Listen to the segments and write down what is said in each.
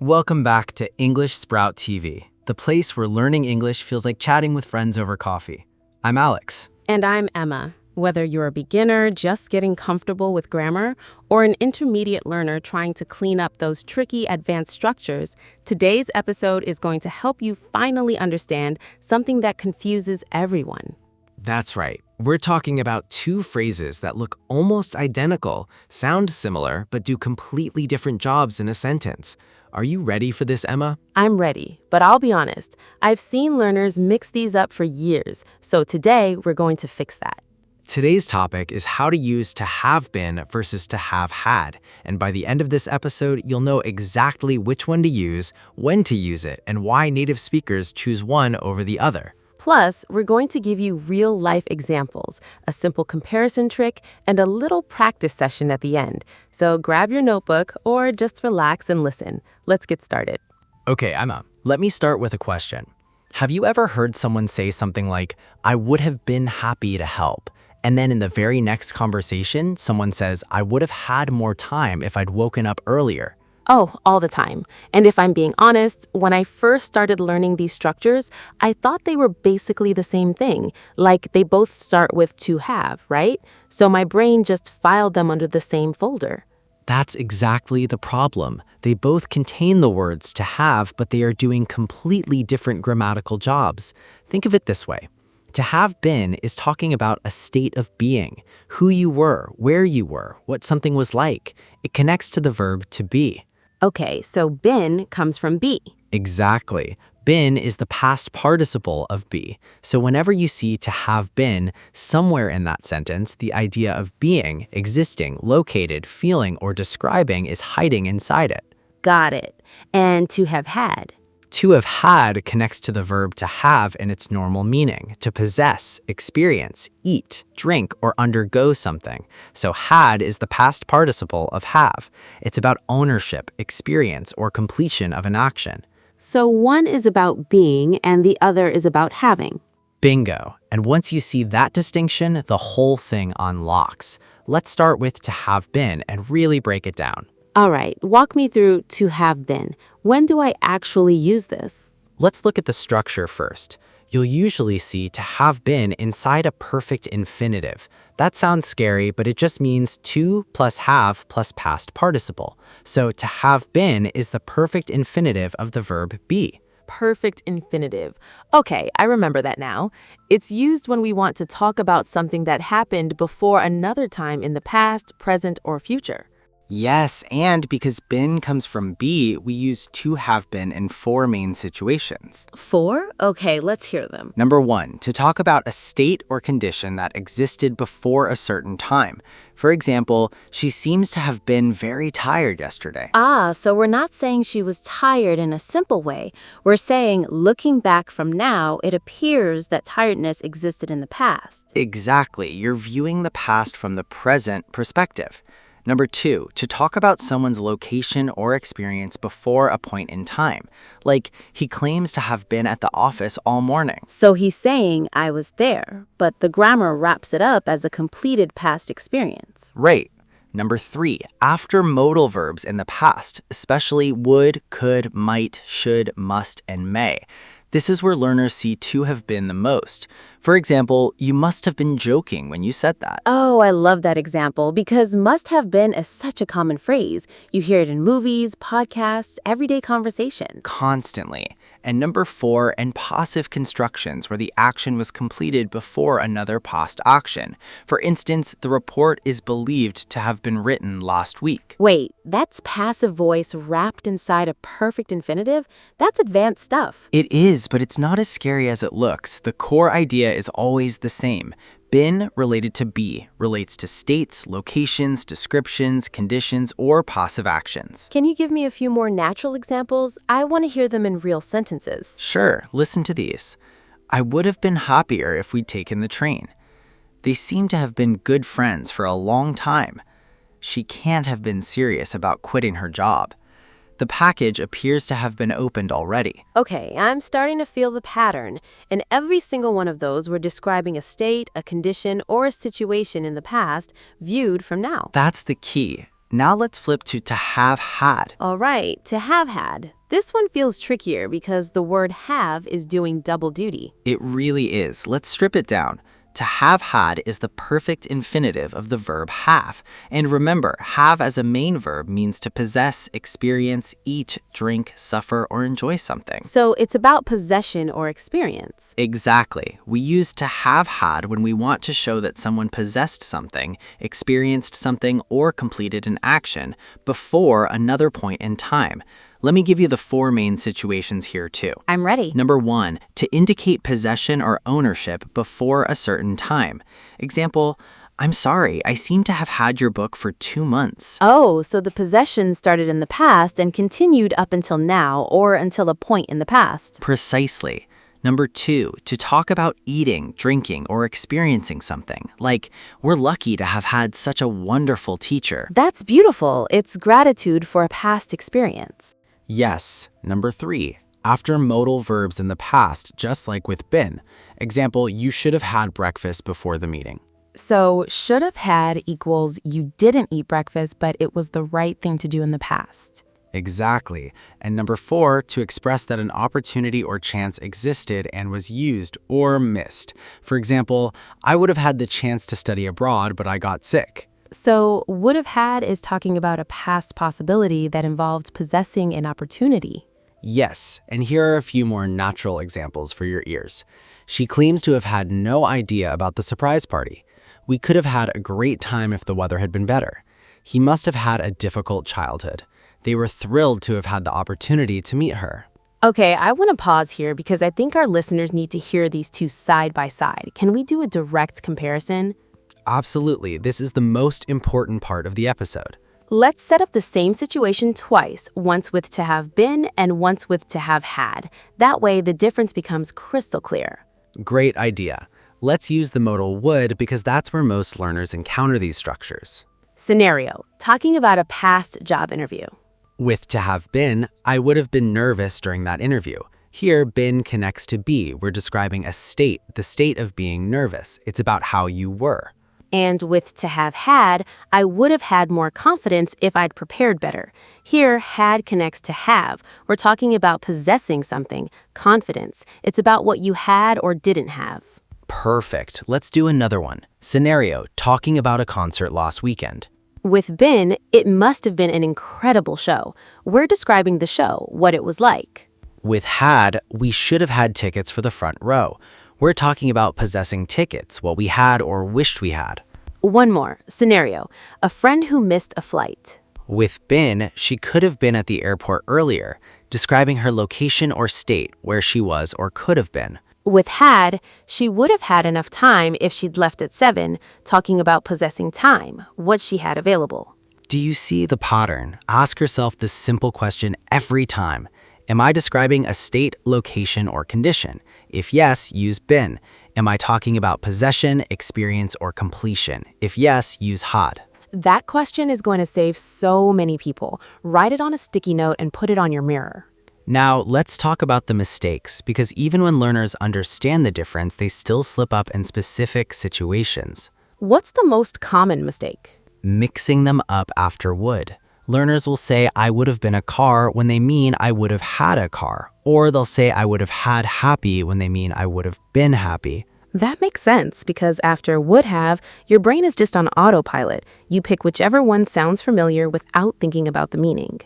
Welcome back to English Sprout TV, the place where learning English feels like chatting with friends over coffee. I'm Alex. And I'm Emma. Whether you're a beginner just getting comfortable with grammar or an intermediate learner trying to clean up those tricky advanced structures, today's episode is going to help you finally understand something that confuses everyone. That's right. We're talking about two phrases that look almost identical, sound similar, but do completely different jobs in a sentence. Are you ready for this, Emma? I'm ready, but I'll be honest, I've seen learners mix these up for years, so today we're going to fix that. Today's topic is how to use to have been versus to have had. And by the end of this episode, you'll know exactly which one to use, when to use it, and why native speakers choose one over the other. Plus, we're going to give you real-life examples, a simple comparison trick, and a little practice session at the end. So grab your notebook or just relax and listen. Let's get started. Okay, Emma, let me start with a question. Have you ever heard someone say something like, I would have been happy to help? And then in the very next conversation, someone says, I would have had more time if I'd woken up earlier. Oh, all the time. And if I'm being honest, when I first started learning these structures, I thought they were basically the same thing, like they both start with to have, right? So my brain just filed them under the same folder. That's exactly the problem. They both contain the words to have, but they are doing completely different grammatical jobs. Think of it this way. To have been is talking about a state of being, who you were, where you were, what something was like. It connects to the verb to be. Okay, so been comes from be. Exactly. Been is the past participle of be. So whenever you see to have been, somewhere in that sentence, the idea of being, existing, located, feeling, or describing is hiding inside it. Got it. And to have had. To have had connects to the verb to have in its normal meaning, to possess, experience, eat, drink, or undergo something. So had is the past participle of have. It's about ownership, experience, or completion of an action. So one is about being and the other is about having. Bingo. And once you see that distinction, the whole thing unlocks. Let's start with to have been and really break it down. All right, walk me through to have been. When do I actually use this? Let's look at the structure first. You'll usually see to have been inside a perfect infinitive. That sounds scary, but it just means to plus have plus past participle. So to have been is the perfect infinitive of the verb be. Perfect infinitive. Okay, I remember that now. It's used when we want to talk about something that happened before another time in the past, present, or future. Yes, and because been comes from be, we use to have been in four main situations. 4? Okay, let's hear them. Number 1, to talk about a state or condition that existed before a certain time. For example, she seems to have been very tired yesterday. So we're not saying she was tired in a simple way. We're saying, looking back from now, it appears that tiredness existed in the past. Exactly, you're viewing the past from the present perspective. Number 2, to talk about someone's location or experience before a point in time. Like, he claims to have been at the office all morning. So he's saying, I was there, but the grammar wraps it up as a completed past experience. Right. Number 3, after modal verbs in the past, especially would, could, might, should, must, and may. This is where learners see to have been the most. For example, you must have been joking when you said that. Oh, I love that example because must have been is such a common phrase. You hear it in movies, podcasts, everyday conversation. Constantly. And number 4, and passive constructions where the action was completed before another past action. For instance, the report is believed to have been written last week. Wait, that's passive voice wrapped inside a perfect infinitive? That's advanced stuff. It is, but it's not as scary as it looks. The core idea is always the same. Been related to be relates to states, locations, descriptions, conditions, or passive actions. Can you give me a few more natural examples? I want to hear them in real sentences. Sure, listen to these. I would have been happier if we'd taken the train. They seem to have been good friends for a long time. She can't have been serious about quitting her job. The package appears to have been opened already. Okay, I'm starting to feel the pattern. In every single one of those, we're describing a state, a condition, or a situation in the past viewed from now. That's the key. Now let's flip to have had. All right, to have had. This one feels trickier because the word have is doing double duty. It really is. Let's strip it down. To have had is the perfect infinitive of the verb have. And remember, have as a main verb means to possess, experience, eat, drink, suffer, or enjoy something. So it's about possession or experience. Exactly. We use to have had when we want to show that someone possessed something, experienced something, or completed an action before another point in time. Let me give you the 4 main situations here too. I'm ready. Number 1, to indicate possession or ownership before a certain time. Example, I'm sorry, I seem to have had your book for 2 months. Oh, so the possession started in the past and continued up until now or until a point in the past. Precisely. Number 2, to talk about eating, drinking, or experiencing something. Like, we're lucky to have had such a wonderful teacher. That's beautiful. It's gratitude for a past experience. Yes. Number 3, after modal verbs in the past, just like with been. Example, you should have had breakfast before the meeting. So should have had equals you didn't eat breakfast, but it was the right thing to do in the past. Exactly. And number 4, to express that an opportunity or chance existed and was used or missed. For example, I would have had the chance to study abroad, but I got sick. So would have had is talking about a past possibility that involved possessing an opportunity. Yes, and here are a few more natural examples for your ears. She claims to have had no idea about the surprise party. We could have had a great time if the weather had been better. He must have had a difficult childhood. They were thrilled to have had the opportunity to meet her. Okay, I want to pause here because I think our listeners need to hear these two side by side. Can we do a direct comparison? Absolutely, this is the most important part of the episode. Let's set up the same situation twice, once with to have been and once with to have had. That way, the difference becomes crystal clear. Great idea. Let's use the modal would because that's where most learners encounter these structures. Scenario, talking about a past job interview. With to have been, I would have been nervous during that interview. Here, been connects to be. We're describing a state, the state of being nervous. It's about how you were. And with to have had, I would have had more confidence if I'd prepared better. Here, had connects to have. We're talking about possessing something, confidence. It's about what you had or didn't have. Perfect. Let's do another one. Scenario, talking about a concert last weekend. With been, it must have been an incredible show. We're describing the show, what it was like. With had, we should have had tickets for the front row. We're talking about possessing tickets, what we had or wished we had. One more. Scenario, a friend who missed a flight. With been, she could have been at the airport earlier, describing her location or state where she was or could have been. With had, she would have had enough time if she'd left at 7, talking about possessing time, what she had available. Do you see the pattern? Ask yourself this simple question every time. Am I describing a state, location, or condition? If yes, use been. Am I talking about possession, experience, or completion? If yes, use had. That question is going to save so many people. Write it on a sticky note and put it on your mirror. Now, let's talk about the mistakes, because even when learners understand the difference, they still slip up in specific situations. What's the most common mistake? Mixing them up after would. Learners will say, I would have been a car when they mean I would have had a car. Or they'll say I would have had happy when they mean I would have been happy. That makes sense because after would have, your brain is just on autopilot. You pick whichever one sounds familiar without thinking about the meaning.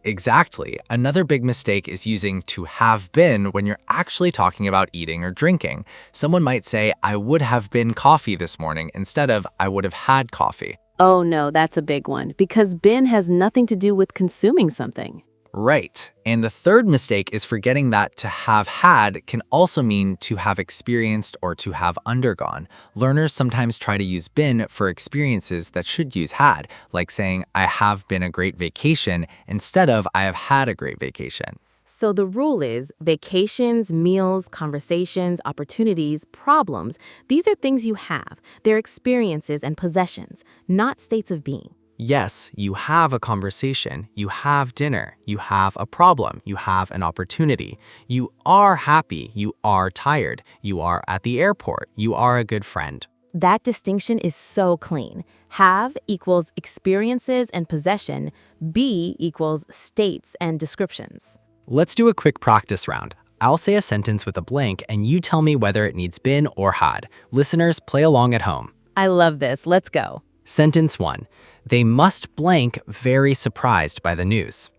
Exactly. Another big mistake is using to have been when you're actually talking about eating or drinking. Someone might say, I would have been coffee this morning instead of I would have had coffee. Oh no, that's a big one because been has nothing to do with consuming something. Right. And the third mistake is forgetting that to have had can also mean to have experienced or to have undergone. Learners sometimes try to use been for experiences that should use had, like saying, I have been a great vacation instead of I have had a great vacation. So the rule is vacations, meals, conversations, opportunities, problems. These are things you have. They're experiences and possessions, not states of being. Yes, you have a conversation, you have dinner, you have a problem, you have an opportunity. You are happy, you are tired, you are at the airport, you are a good friend. That distinction is so clean. Have equals experiences and possession. Be equals states and descriptions. Let's do a quick practice round. I'll say a sentence with a blank, and you tell me whether it needs been or had. Listeners, play along at home. I love this. Let's go. Sentence 1. They must blank very surprised by the news.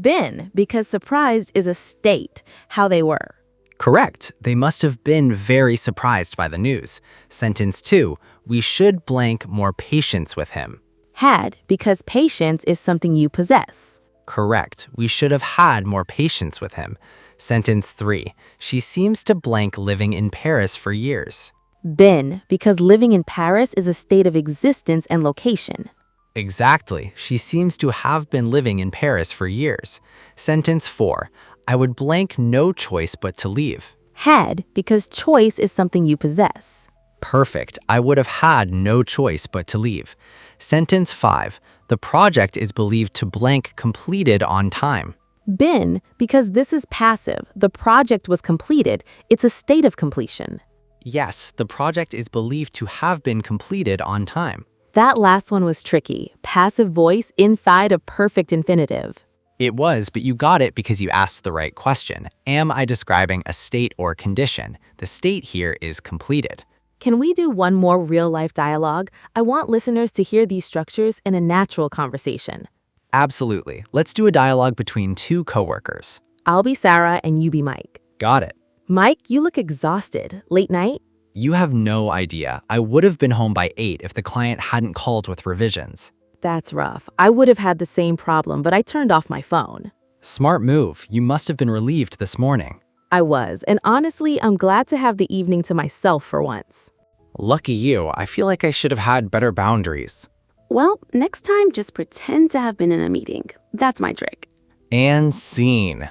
Been, because surprised is a state, how they were. Correct. They must have been very surprised by the news. Sentence 2. We should blank more patience with him. Had, because patience is something you possess. Correct. We should have had more patience with him. Sentence 3. She seems to blank living in Paris for years. Been, because living in Paris is a state of existence and location. Exactly. She seems to have been living in Paris for years. Sentence 4. I would blank no choice but to leave. Had, because choice is something you possess. Perfect. I would have had no choice but to leave. Sentence 5. The project is believed to blank completed on time. Been, because this is passive. The project was completed. It's a state of completion. Yes, the project is believed to have been completed on time. That last one was tricky. Passive voice inside a perfect infinitive. It was, but you got it because you asked the right question. Am I describing a state or condition? The state here is completed. Can we do one more real-life dialogue? I want listeners to hear these structures in a natural conversation. Absolutely. Let's do a dialogue between two coworkers. I'll be Sarah and you be Mike. Got it. Mike, you look exhausted. Late night? You have no idea. I would have been home by 8 if the client hadn't called with revisions. That's rough. I would have had the same problem, but I turned off my phone. Smart move. You must have been relieved this morning. I was, and honestly, I'm glad to have the evening to myself for once. Lucky you. I feel like I should have had better boundaries. Well, next time, just pretend to have been in a meeting. That's my trick. And scene.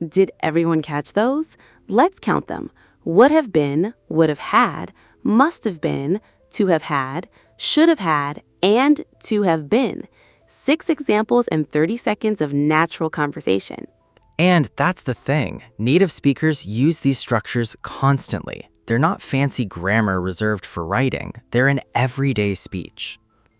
Did everyone catch those? Let's count them. Would have been, would have had, must have been, to have had, should have had, and to have been. 6 examples and 30 seconds of natural conversation. And that's the thing. Native speakers use these structures constantly. They're not fancy grammar reserved for writing. They're in everyday speech.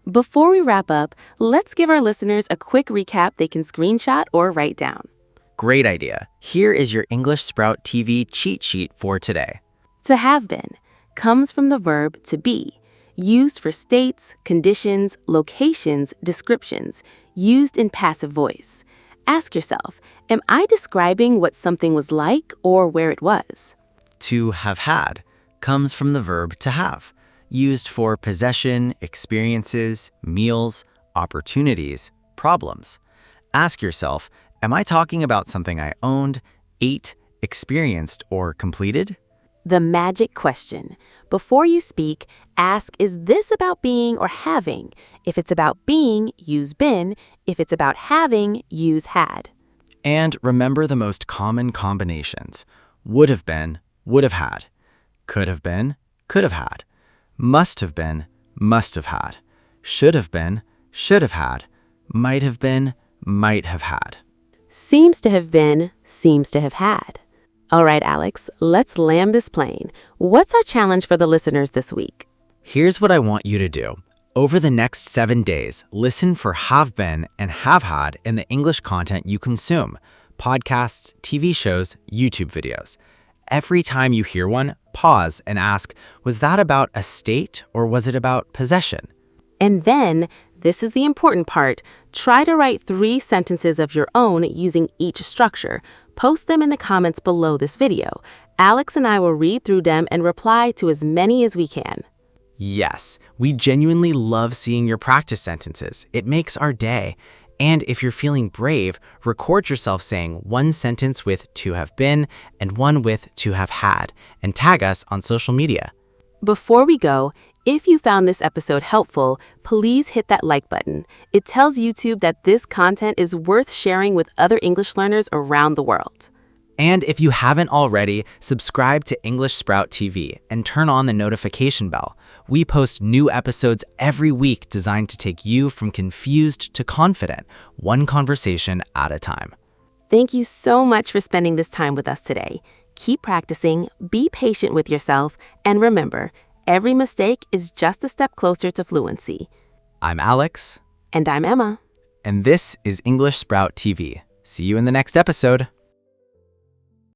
Before we wrap up, let's give our listeners a quick recap they can screenshot or write down. Great idea. Here is your English Sprout TV cheat sheet for today. To have been comes from the verb to be, used for states, conditions, locations, descriptions, used in passive voice. Ask yourself, am I describing what something was like or where it was? To have had comes from the verb to have, used for possession, experiences, meals, opportunities, problems. Ask yourself, am I talking about something I owned, ate, experienced, or completed? The magic question. Before you speak, ask, is this about being or having? If it's about being, use been. If it's about having, use had. And remember the most common combinations. Would have been, would have had. Could have been, could have had. Must have been, must have had. Should have been, should have had. Might have been, might have had. Seems to have been, seems to have had. All right, Alex, let's land this plane. What's our challenge for the listeners this week? Here's what I want you to do. Over the next 7 days, listen for have been and have had in the English content you consume. Podcasts, TV shows, YouTube videos. Every time you hear one, pause and ask, was that about a state or was it about possession? And then, this is the important part, try to write 3 sentences of your own using each structure. Post them in the comments below this video. Alex and I will read through them and reply to as many as we can. Yes, we genuinely love seeing your practice sentences. It makes our day. And if you're feeling brave, record yourself saying one sentence with to have been and one with to have had, and tag us on social media. Before we go, if you found this episode helpful, please hit that like button. It tells YouTube that this content is worth sharing with other English learners around the world. And if you haven't already, subscribe to English Sprout TV and turn on the notification bell. We post new episodes every week designed to take you from confused to confident, one conversation at a time. Thank you so much for spending this time with us today. Keep practicing, be patient with yourself, and remember, every mistake is just a step closer to fluency. I'm Alex. And I'm Emma. And this is English Sprout TV. See you in the next episode.